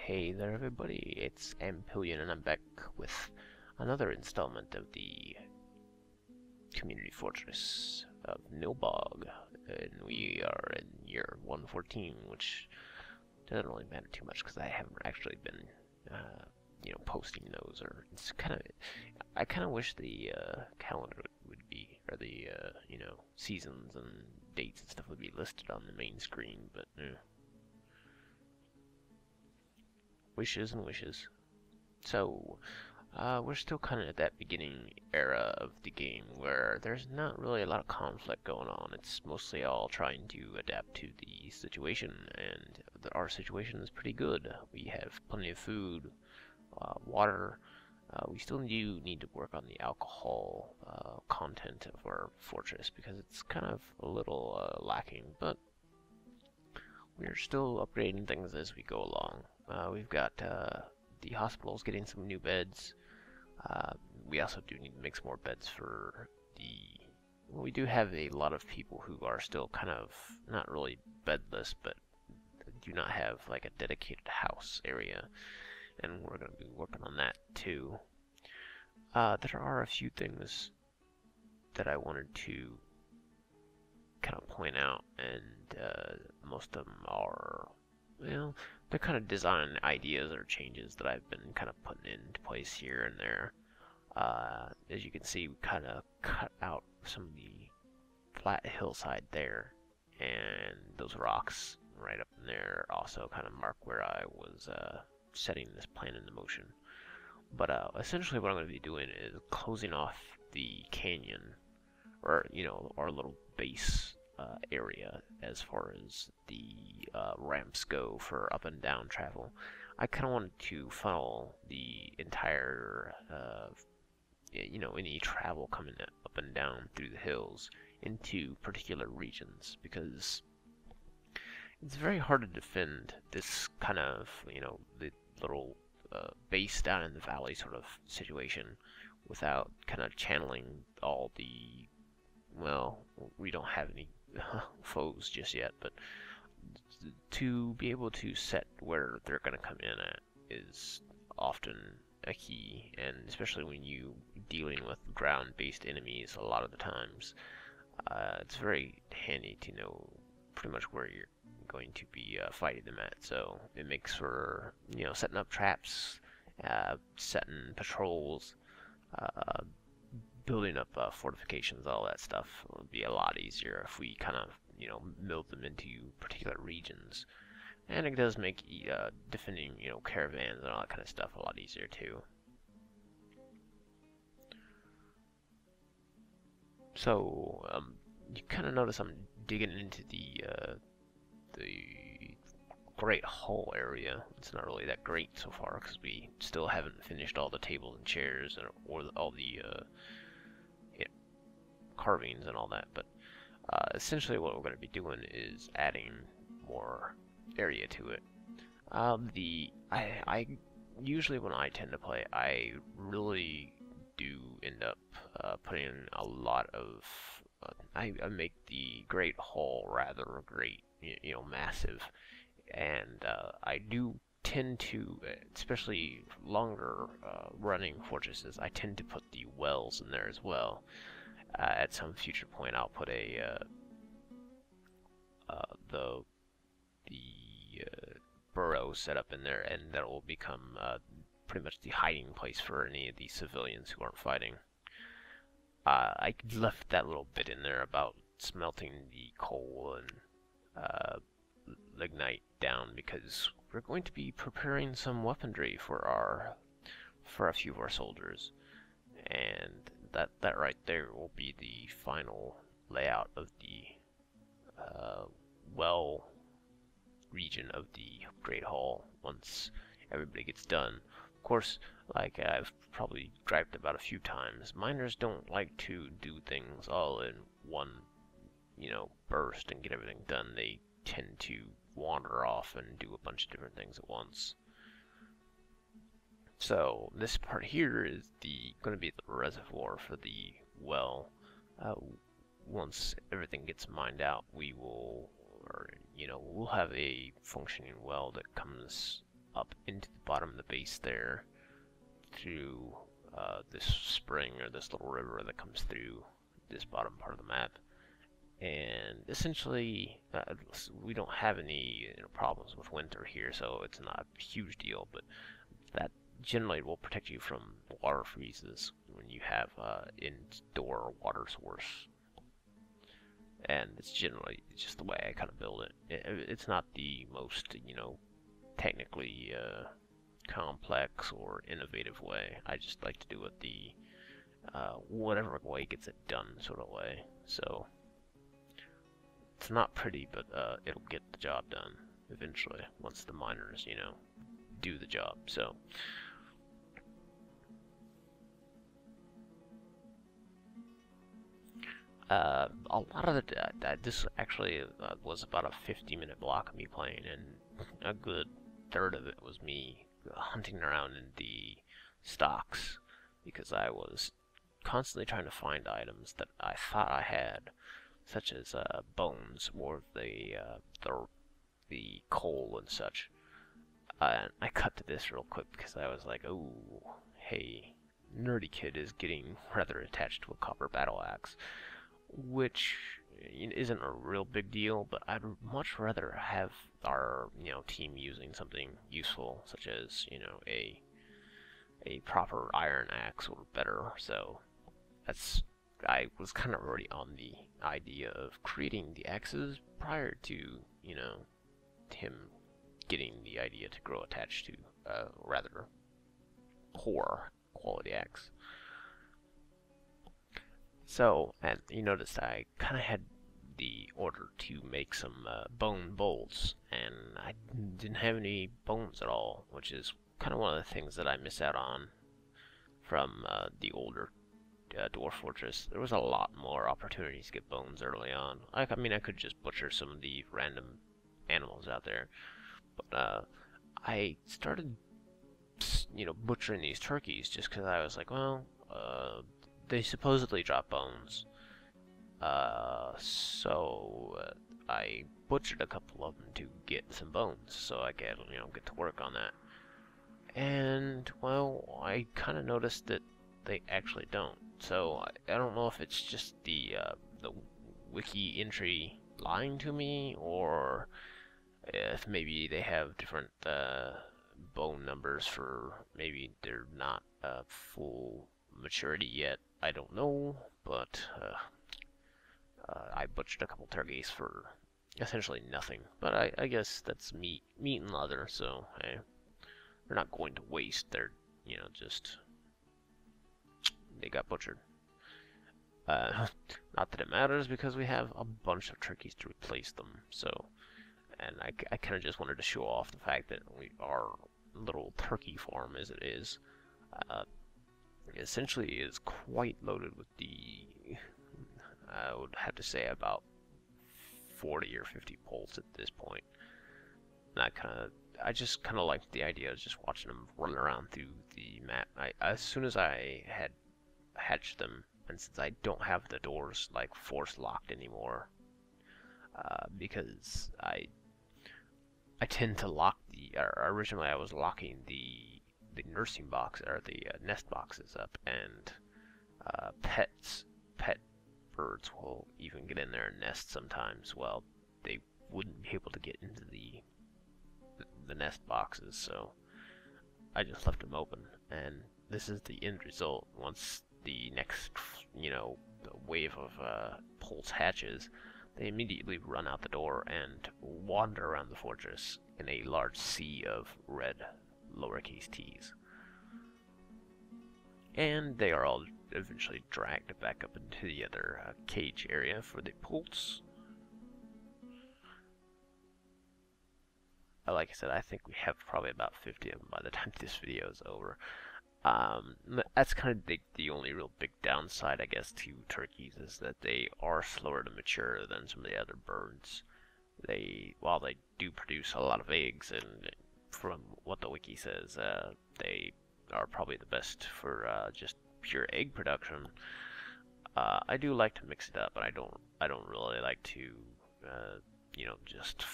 Hey there everybody, it's Ampillion and I'm back with another installment of the Community Fortress of Nilbog. And we are in year 114, which doesn't really matter too much because I haven't actually been, posting those. Or it's I kind of wish the calendar would be, or the, seasons and dates and stuff would be listed on the main screen, but wishes and wishes. So, we're still kind of at that beginning era of the game where there's not really a lot of conflict going on. It's mostly all trying to adapt to the situation, and our situation is pretty good. We have plenty of food, water. We still do need to work on the alcohol content of our fortress because it's kind of a little lacking, but we're still upgrading things as we go along. We've got the hospital's getting some new beds. We also do need to make some more beds for the... Well, we do have a lot of people who are still kind of not really bedless, but do not have like a dedicated house area, and we're going to be working on that too. There are a few things that I wanted to kind of point out, and most of them are, well, they're kind of design ideas or changes that I've been kind of putting into place here and there. As you can see, we kind of cut out some of the flat hillside there, and those rocks right up in there also kind of mark where I was setting this plan into motion. But essentially what I'm going to be doing is closing off the canyon, or, our little base area as far as the ramps go for up and down travel. I kind of wanted to funnel the entire, any travel coming up and down through the hills into particular regions, because it's very hard to defend this kind of, the little base down in the valley sort of situation without kind of channeling all the, well, we don't have any foes just yet, but to be able to set where they're going to come in at is often a key, and especially when you dealing with ground-based enemies a lot of the times, it's very handy to know pretty much where you're going to be fighting them at. So it makes for, setting up traps, setting patrols, building up fortifications, all that stuff would be a lot easier if we kind of, milled them into particular regions. And it does make defending, caravans and all that kind of stuff a lot easier too. So, you kind of notice I'm digging into the Great Hall area. It's not really that great so far because we still haven't finished all the tables and chairs or all the carvings and all that. But essentially what we're going to be doing is adding more area to it. I usually when I tend to play, I really do end up putting in a lot of I make the Great Hall rather great, massive, and I do tend to, especially longer running fortresses, I tend to put the wells in there as well. At some future point, I'll put a the burrow set up in there, and that will become pretty much the hiding place for any of the civilians who aren't fighting. I left that little bit in there about smelting the coal and lignite down because we're going to be preparing some weaponry for a few of our soldiers, and that right there will be the final layout of the well region of the Great Hall once everybody gets done. Of course, like I've probably griped about a few times, miners don't like to do things all in one, burst and get everything done. They tend to wander off and do a bunch of different things at once. So this part here is going to be the reservoir for the well. Once everything gets mined out, we will, we'll have a functioning well that comes up into the bottom of the base there through this spring or this little river that comes through this bottom part of the map. And essentially, we don't have any problems with winter here, so it's not a huge deal, but that generally will protect you from water freezes when you have indoor water source. And it's generally just the way I kind of build it. It's not the most, technically complex or innovative way. I just like to do it the whatever way gets it done sort of way. So it's not pretty, but it'll get the job done eventually once the miners, do the job. So a lot of this actually was about a 50-minute block of me playing, and a good third of it was me hunting around in the stocks because I was constantly trying to find items that I thought I had, such as bones or the coal and such. And I cut to this real quick because I was like, oh, hey, nerdy kid is getting rather attached to a copper battle axe, which isn't a real big deal, but I'd much rather have our team using something useful, such as a proper iron axe or better. So I was kind of already on the idea of creating the axes prior to him getting the idea to grow attached to a rather poor quality axe. So, and you noticed I kind of had the order to make some bone bolts, and I didn't have any bones at all, which is kind of one of the things that I miss out on from the older Dwarf Fortress. There was a lot more opportunities to get bones early on. I mean, I could just butcher some of the random animals out there, but I started, butchering these turkeys just because I was like, well, they supposedly drop bones. So I butchered a couple of them to get some bones, so I could, get to work on that. And, well, I kind of noticed that they actually don't. So I don't know if it's just the wiki entry lying to me, or if maybe they have different bone numbers for maybe they're not full maturity yet. I don't know, but I butchered a couple turkeys for essentially nothing. But I guess that's meat and leather, so hey, they're not going to waste. They're just they got butchered. Not that it matters because we have a bunch of turkeys to replace them. So, and I kind of just wanted to show off the fact that our little turkey farm, as it is, essentially is quite loaded with I would have to say about 40 or 50 poults at this point. And I just kind of liked the idea of just watching them run around through the map. As soon as I had hatched them, and since I don't have the doors like force locked anymore, because I tend to lock originally I was locking the nursing box or the nest boxes up, and pet birds will even get in there and nest sometimes. Well, they wouldn't be able to get into the nest boxes, so I just left them open, and this is the end result. Once the next the wave of poults hatches, they immediately run out the door and wander around the fortress in a large sea of red lowercase t's. And they are all eventually dragged back up into the other cage area for the poults. Like I said, I think we have probably about 50 of them by the time this video is over. That's kind of the only real big downside, I guess, to turkeys, is that they are slower to mature than some of the other birds. While they do produce a lot of eggs, and from what the wiki says, they are probably the best for just pure egg production. I do like to mix it up, but I don't really like to, just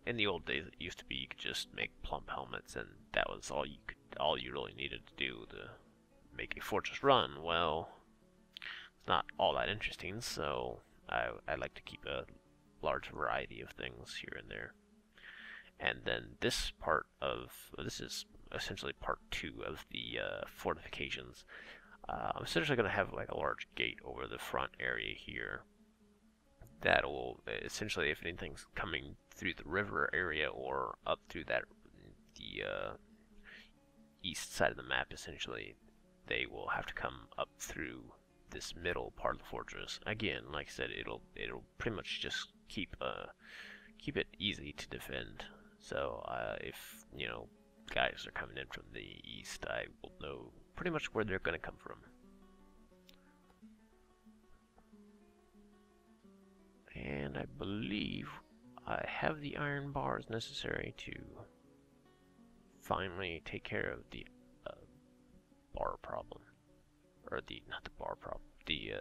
in the old days, it used to be you could just make plump helmets, and that was all you really needed to do to make a fortress run. Well, it's not all that interesting, so I like to keep a large variety of things here and there. And then this is essentially part 2 of the fortifications. I'm essentially going to have like a large gate over the front area here that will essentially, if anything's coming through the river area or up through the east side of the map, essentially, they will have to come up through this middle part of the fortress. Again, like I said, it'll pretty much just keep it easy to defend. So if guys are coming in from the east, I will know pretty much where they're going to come from. And I believe I have the iron bars necessary to finally take care of the bar problem, or not the bar problem, the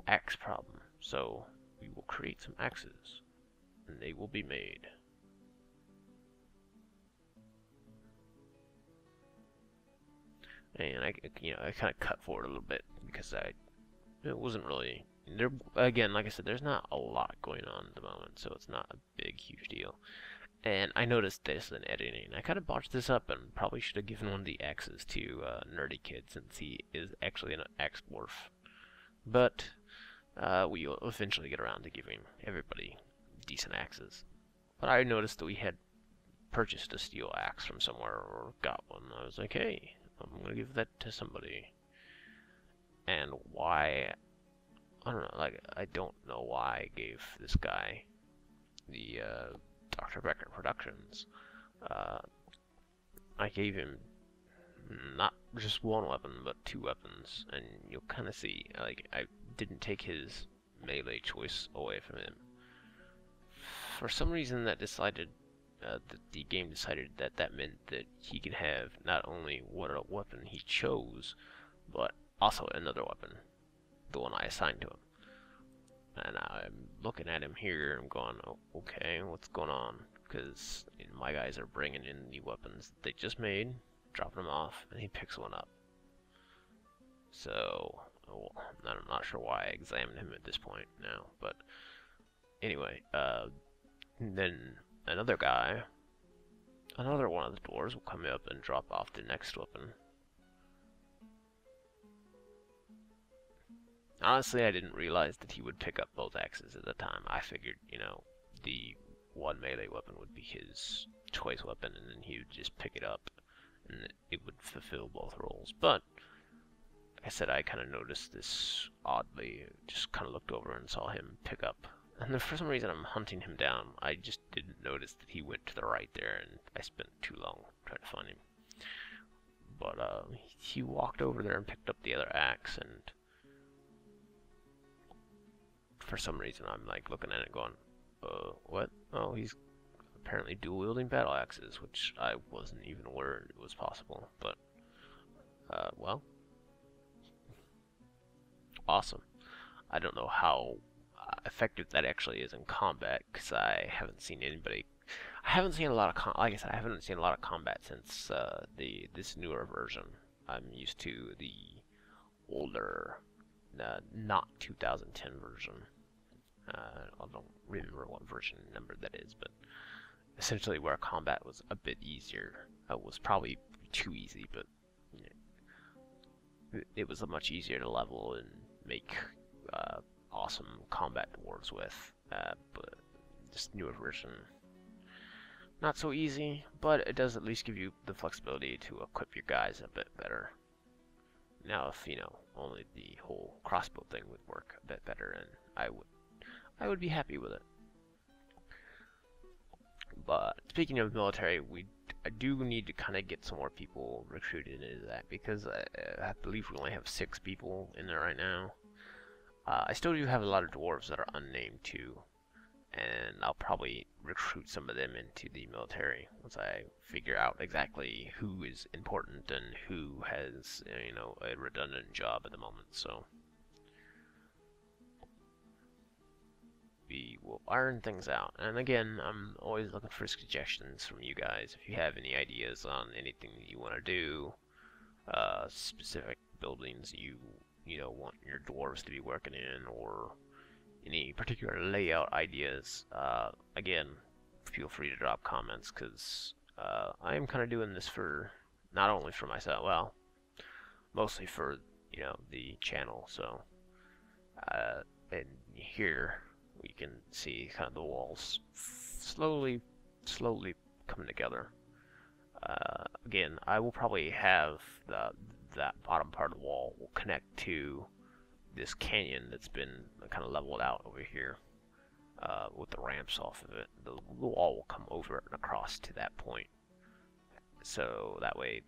axe problem. So we will create some axes, and they will be made. And I kind of cut forward a little bit because it wasn't really there. Again, like I said, there's not a lot going on at the moment, so it's not a big, huge deal. And I noticed this in editing. I kind of botched this up and probably should have given one of the axes to Nerdy Kid since he is actually an axe dwarf. But we'll eventually get around to giving everybody decent axes. But I noticed that we had purchased a steel axe from somewhere or got one. I was like, hey, I'm gonna give that to somebody. And why? I don't know. Like, I don't know why I gave this guy the Dr. Becker Productions. I gave him not just one weapon, but 2 weapons, and you'll kind of see. Like, I didn't take his melee choice away from him. For some reason, the game decided that meant that he could have not only what a weapon he chose, but also another weapon, the one I assigned to him. And I'm looking at him here, I'm going, oh, okay, what's going on? Because my guys are bringing in the weapons they just made, dropping them off, and he picks one up. So, I'm not sure why I examined him at this point now, but anyway, then another one of the dwarves will come up and drop off the next weapon. Honestly, I didn't realize that he would pick up both axes at the time. I figured, the one melee weapon would be his choice weapon, and then he would just pick it up, and it would fulfill both roles. But, like I said, I kind of noticed this oddly. Just kind of looked over and saw him pick up. And then for some reason, I'm hunting him down. I just didn't notice that he went to the right there, and I spent too long trying to find him. But he walked over there and picked up the other axe, and for some reason, I'm like looking at it going, what? Oh, he's apparently dual-wielding battle axes, which I wasn't even aware it was possible. But, well, awesome. I don't know how effective that actually is in combat, because I haven't seen anybody. I haven't seen a lot of like I said, I haven't seen a lot of combat since this newer version. I'm used to the older, not 2010 version. I don't remember what version number that is, but essentially where combat was a bit easier. It was probably too easy, but it was much easier to level and make awesome combat dwarves with. But this newer version, not so easy, but it does at least give you the flexibility to equip your guys a bit better. Now, if only the whole crossbow thing would work a bit better, and I would be happy with it. But speaking of military, I do need to kind of get some more people recruited into that, because I believe we only have 6 people in there right now. I still do have a lot of dwarves that are unnamed too, and I'll probably recruit some of them into the military once I figure out exactly who is important and who has a redundant job at the moment. So maybe we'll iron things out. And again, I'm always looking for suggestions from you guys. If you have any ideas on anything that you want to do, specific buildings you know want your dwarves to be working in, or any particular layout ideas, again, feel free to drop comments, because I am kind of doing this for not only for myself, well, mostly for the channel. So and here we can see kind of the walls slowly coming together. Again, I will probably have that bottom part of the wall will connect to this canyon that's been kind of leveled out over here, with the ramps off of it. The wall will come over and across to that point. So that way,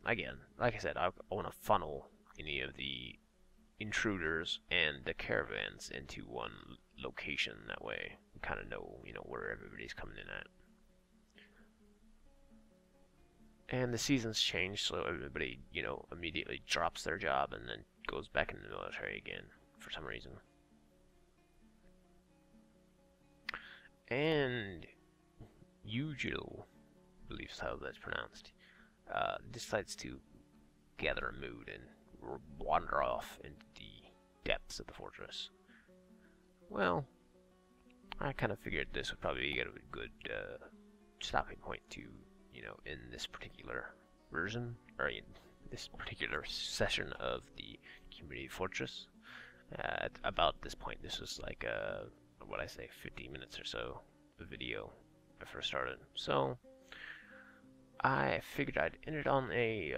again, like I said, I want to funnel any of the intruders and the caravans into one location. That way, we kind of know, where everybody's coming in at. And the seasons change, so everybody, immediately drops their job and then goes back in the military again for some reason. And Eugil, I believe is how that's pronounced, decides to gather a mood and wander off into the depths of the fortress. Well, I kind of figured this would probably be a good stopping point to, in this particular version, or in this particular session of the Community Fortress. At about this point, this was like what I say, 50 minutes or so of video I first started. So I figured I'd end it on a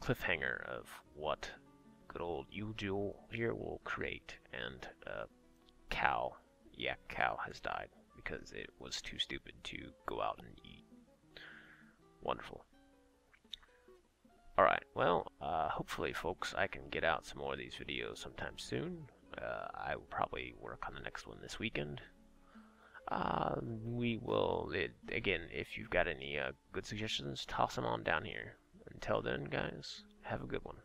cliffhanger of what good old Eugil here will create, and Yak Cow has died because it was too stupid to go out and eat. Wonderful. Alright, well, hopefully, folks, I can get out some more of these videos sometime soon. I will probably work on the next one this weekend. We will, again, if you've got any good suggestions, toss them on down here. Until then, guys, have a good one.